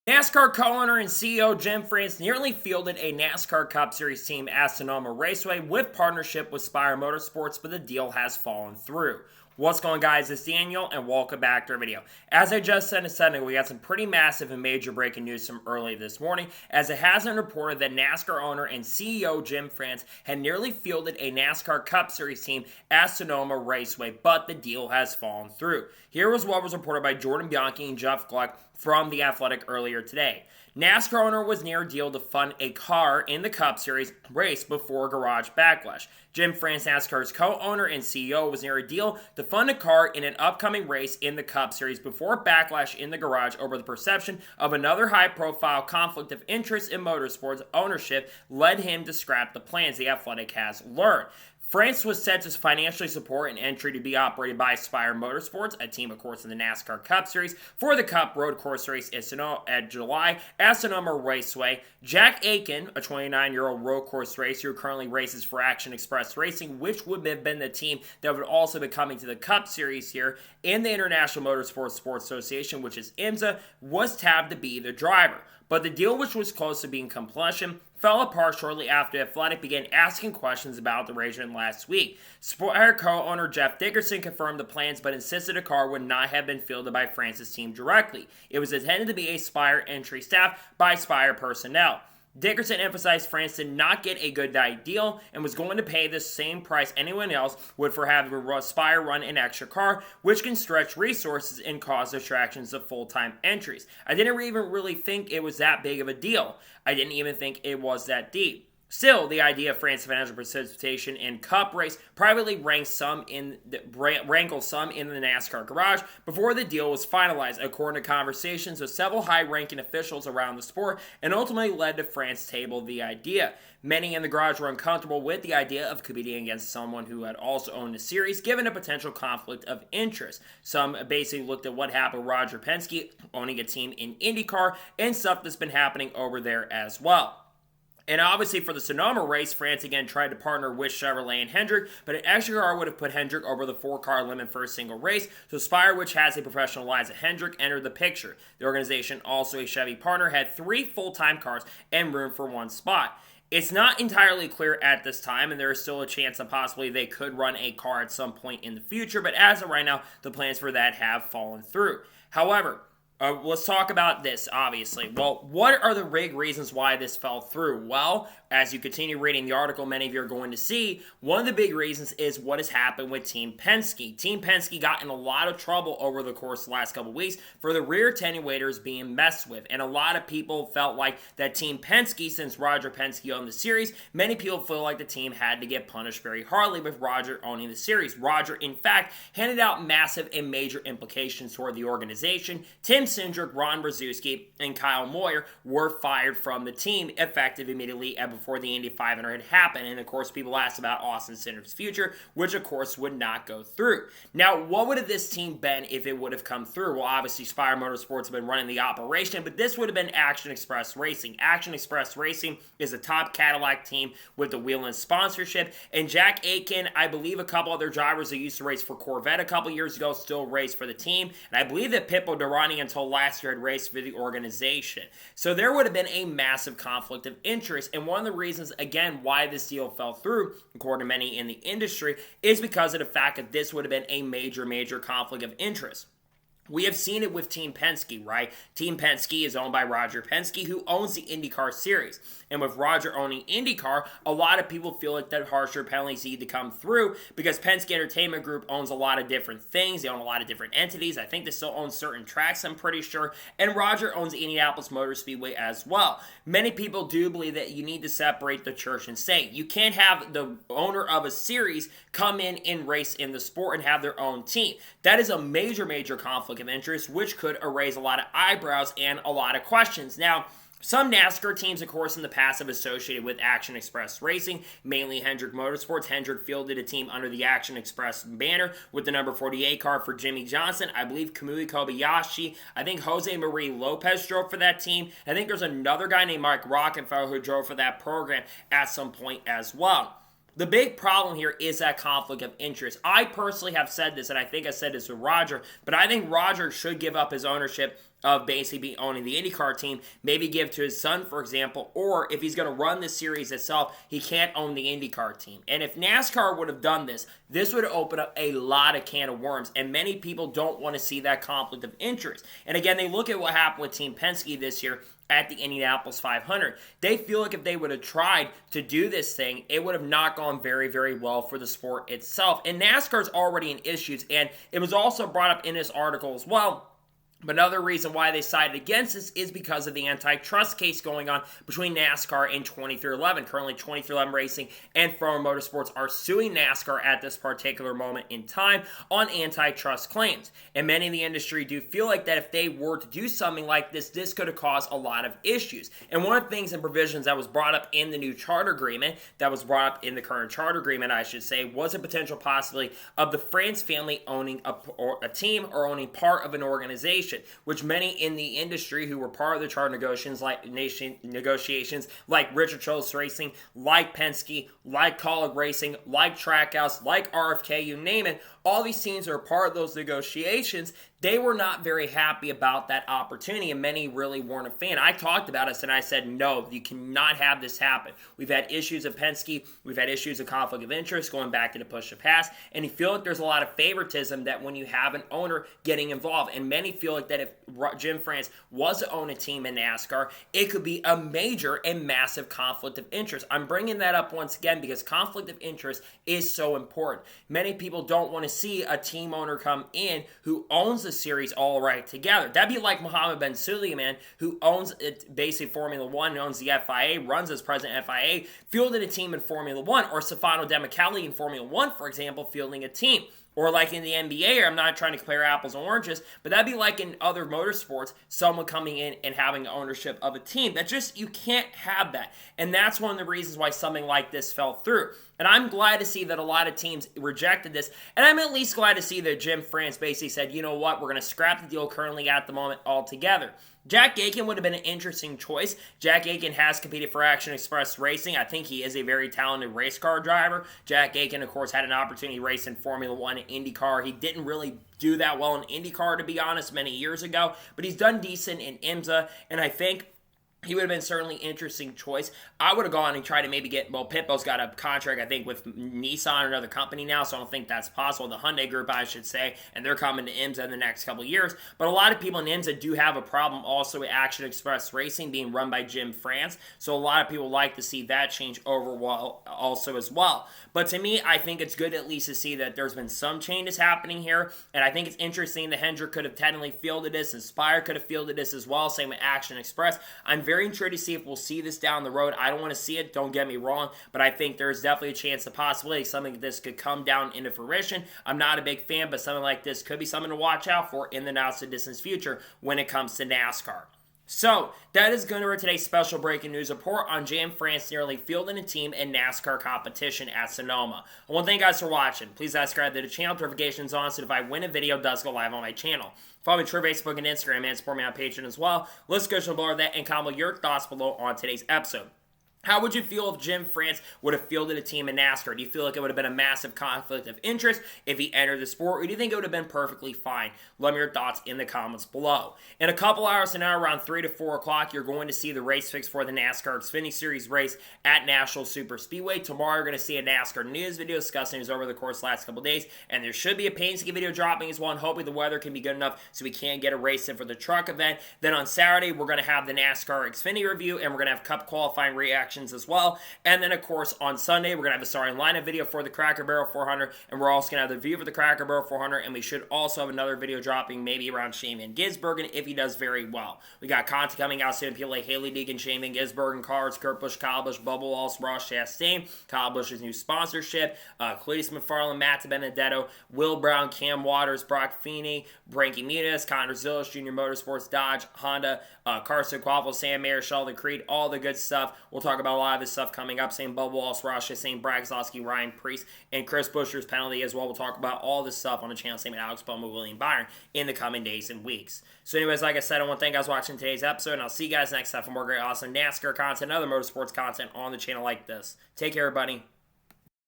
NASCAR co-owner and CEO Jim France nearly fielded a NASCAR Cup Series team at Sonoma Raceway with partnership with Spire Motorsports, but the deal has fallen through. What's going on, guys? It's Daniel, and welcome back to our video. As I just said a second ago, we got some pretty massive and major breaking news from early this morning, as it has been reported that NASCAR owner and CEO Jim France had nearly fielded a NASCAR Cup Series team at Sonoma Raceway, but the deal has fallen through. Here was what was reported by Jordan Bianchi and Jeff Gluck from The Athletic earlier today. NASCAR owner was near a deal to fund a car in the Cup Series race before garage backlash. Jim France, NASCAR's co-owner and CEO, was near a deal to fund a car in an upcoming race in the Cup Series before backlash in the garage over the perception of another high-profile conflict of interest in motorsports ownership led him to scrap the plans, The Athletic has learned. France was set to financially support an entry to be operated by Spire Motorsports, a team, of course, in the NASCAR Cup Series, for the Cup Road Course race at July at Sonoma Raceway. Jack Aiken, a 29-year-old road course racer who currently races for Action Express Racing, which would have been the team that would also be coming to the Cup Series here in the International Motorsports Sports Association, which is IMSA, was tabbed to be the driver. But the deal, which was close to being completion, fell apart shortly after Athletic began asking questions about the region last week. Spire co-owner Jeff Dickerson confirmed the plans, but insisted a car would not have been fielded by France's team directly. It was intended to be a Spire entry staffed by Spire personnel. Dickerson emphasized France did not get a good deal and was going to pay the same price anyone else would for having Spire run an extra car, which can stretch resources and cause distractions of full-time entries. I didn't even really think it was that big of a deal. I didn't even think it was that deep. Still, the idea of France's financial participation in Cup race privately rankles some in the NASCAR garage before the deal was finalized, according to conversations with several high-ranking officials around the sport, and ultimately led to France table the idea. Many in the garage were uncomfortable with the idea of competing against someone who had also owned the series, given a potential conflict of interest. Some basically looked at what happened with Roger Penske owning a team in IndyCar and stuff that's been happening over there as well. And obviously for the Sonoma race, France again tried to partner with Chevrolet and Hendrick, but an extra car would have put Hendrick over the 4-car limit for a single race, so Spire, which has a professional Liza Hendrick, entered the picture. The organization, also a Chevy partner, had 3 full-time cars and room for 1 spot. It's not entirely clear at this time, and there is still a chance that possibly they could run a car at some point in the future, but as of right now, the plans for that have fallen through. However, let's talk about this, obviously. Well, what are the big reasons why this fell through? Well, as you continue reading the article, many of you are going to see, one of the big reasons is what has happened with Team Penske. Team Penske got in a lot of trouble over the course of the last couple of weeks for the rear attenuators being messed with. And a lot of people felt like that Team Penske, since Roger Penske owned the series, many people feel like the team had to get punished very hardly with Roger owning the series. Roger, in fact, handed out massive and major implications toward the organization. Tim Cindric, Ron Brzezinski, and Kyle Moyer were fired from the team, effective immediately before the Indy 500 had happened. And of course, people asked about Austin Cindric's future, which of course would not go through. Now, what would have this team been if it would have come through? Well, obviously, Spire Motorsports have been running the operation, but this would have been Action Express Racing. Action Express Racing is a top Cadillac team with the Whelen sponsorship, and Jack Aiken, I believe a couple other drivers that used to race for Corvette a couple years ago still race for the team, and I believe that Pippo Durrani until last year had raced for the organization. So there would have been a massive conflict of interest, and one of the reasons, again, why this deal fell through, according to many in the industry, is because of the fact that this would have been a major conflict of interest. We have seen it with Team Penske, right? Team Penske is owned by Roger Penske, who owns the IndyCar series. And with Roger owning IndyCar, a lot of people feel like that harsher penalties need to come through because Penske Entertainment Group owns a lot of different things. They own a lot of different entities. I think they still own certain tracks, I'm pretty sure. And Roger owns the Indianapolis Motor Speedway as well. Many people do believe that you need to separate the church and state. You can't have the owner of a series come in and race in the sport and have their own team. That is a major conflict of interest, which could raise a lot of eyebrows and a lot of questions. Now, some NASCAR teams, of course, in the past have associated with Action Express Racing, mainly Hendrick Motorsports. Hendrick fielded a team under the Action Express banner with the number 48 car for Jimmy Johnson. I believe Kamui Kobayashi. I think Jose Marie Lopez drove for that team. I think there's another guy named Mike Rockenfeller who drove for that program at some point as well. The big problem here is that conflict of interest. I personally have said this, and I think I said this with Roger, but I think Roger should give up his ownership of basically owning the IndyCar team, maybe give to his son, for example, or if he's going to run the series itself, he can't own the IndyCar team. And if NASCAR would have done this, this would open up a lot of can of worms, and many people don't want to see that conflict of interest. And again, they look at what happened with Team Penske this year at the Indianapolis 500. They feel like if they would have tried to do this thing, it would have not gone very, very well for the sport itself. And NASCAR's already in issues, and it was also brought up in this article as well. But another reason why they sided against this is because of the antitrust case going on between NASCAR and 2311. Currently, 2311 Racing and Sonoma Motorsports are suing NASCAR at this particular moment in time on antitrust claims. And many in the industry do feel like that if they were to do something like this, this could have caused a lot of issues. And one of the things and provisions that was brought up in the new charter agreement, that was brought up in the current charter agreement, I should say, was a potential possibility of the France family owning a team or owning part of an organization, which many in the industry who were part of the charter negotiations, like Richard Childress Racing, like Penske, like Colleague Racing, like Trackhouse, like RFK, you name it, all these teams are part of those negotiations. They were not very happy about that opportunity, and many really weren't a fan. I talked about this, and I said, no, you cannot have this happen. We've had issues of Penske. We've had issues of conflict of interest going back to the push to pass, and you feel like there's a lot of favoritism that when you have an owner getting involved, and many feel like that if Jim France was to own a team in NASCAR, it could be a major and massive conflict of interest. I'm bringing that up once again because conflict of interest is so important. Many people don't want to see a team owner come in who owns the series all right together. That'd be like Mohammed Ben Sulayem, who owns basically Formula One, owns the FIA, runs as president FIA, fielding a team in Formula One, or Stefano Domenicali in Formula One, for example, fielding a team. Or like in the NBA, I'm not trying to compare apples and oranges, but that'd be like in other motorsports, someone coming in and having ownership of a team. That just, you can't have that. And that's one of the reasons why something like this fell through. And I'm glad to see that a lot of teams rejected this. And I'm at least glad to see that Jim France basically said, you know what, we're going to scrap the deal currently at the moment altogether. Jack Aitken would have been an interesting choice. Jack Aitken has competed for Action Express Racing. I think he is a very talented race car driver. Jack Aitken, of course, had an opportunity to race in Formula One and IndyCar. He didn't really do that well in IndyCar, to be honest, many years ago. But he's done decent in IMSA, and I think he would have been certainly an interesting choice. I would have gone and tried to maybe get, well, Pitbo's got a contract, I think, with Nissan or another company now, so I don't think that's possible. The Hyundai Group, I should say, and they're coming to IMSA in the next couple of years. But a lot of people in IMSA do have a problem also with Action Express Racing being run by Jim France, so a lot of people like to see that change over also as well. But to me, I think it's good at least to see that there's been some changes happening here, and I think it's interesting that Hendrick could have technically fielded this, and Spire could have fielded this as well, same with Action Express. I'm very intrigued to see if we'll see this down the road. I don't want to see it, don't get me wrong, but I think there's definitely a chance, a possibility, something like this could come down into fruition. I'm not a big fan, but something like this could be something to watch out for in the not-so-distant future when it comes to NASCAR. So, that is going to be today's special breaking news report on Jim France nearly fielding a team in NASCAR competition at Sonoma. I want to thank you guys for watching. Please subscribe to the channel, notifications on, so if I win a video, it does go live on my channel. Follow me on Twitter, Facebook, and Instagram, and support me on Patreon as well. Let's go below that and comment your thoughts below on today's episode. How would you feel if Jim France would have fielded a team in NASCAR? Do you feel like it would have been a massive conflict of interest if he entered the sport, or do you think it would have been perfectly fine? Let me know your thoughts in the comments below. In a couple hours from now, around 3 to 4 o'clock, you're going to see the race fix for the NASCAR Xfinity Series race at National Super Speedway. Tomorrow, you're going to see a NASCAR news video discussing news over the course of the last couple of days, and there should be a Penske video dropping as well, and hopefully the weather can be good enough so we can get a race in for the truck event. Then on Saturday, we're going to have the NASCAR Xfinity review, and we're going to have Cup qualifying reactions as well. And then, of course, on Sunday, we're going to have a starting lineup video for the Cracker Barrel 400, and we're also going to have the review for the Cracker Barrel 400, and we should also have another video dropping maybe around Shane Van Gisbergen if he does very well. We got content coming out soon. People like Haley Deegan, Shane Van Gisbergen, cards, Kurt Busch, Kyle Busch, Bubba Wallace, Ross Chastain, Kyle Busch's new sponsorship, Cletus McFarland, Matt Benedetto, Will Brown, Cam Waters, Brock Feeney, Branky Muniz, Connor Zillis, Junior Motorsports, Dodge, Honda, Carson Quaffle, Sam Mayer, Sheldon Creed, all the good stuff. We'll talk about a lot of this stuff coming up. Same Bubba Wallace, Ross Chastain, Brad Keselowski, Ryan Preece, and Chris Buescher's penalty as well. We'll talk about all this stuff on the channel. Same with Alex Bowman, William Byron in the coming days and weeks. So anyways, like I said, I want to thank you guys for watching today's episode, and I'll see you guys next time for more great, awesome NASCAR content and other motorsports content on the channel like this. Take care, everybody.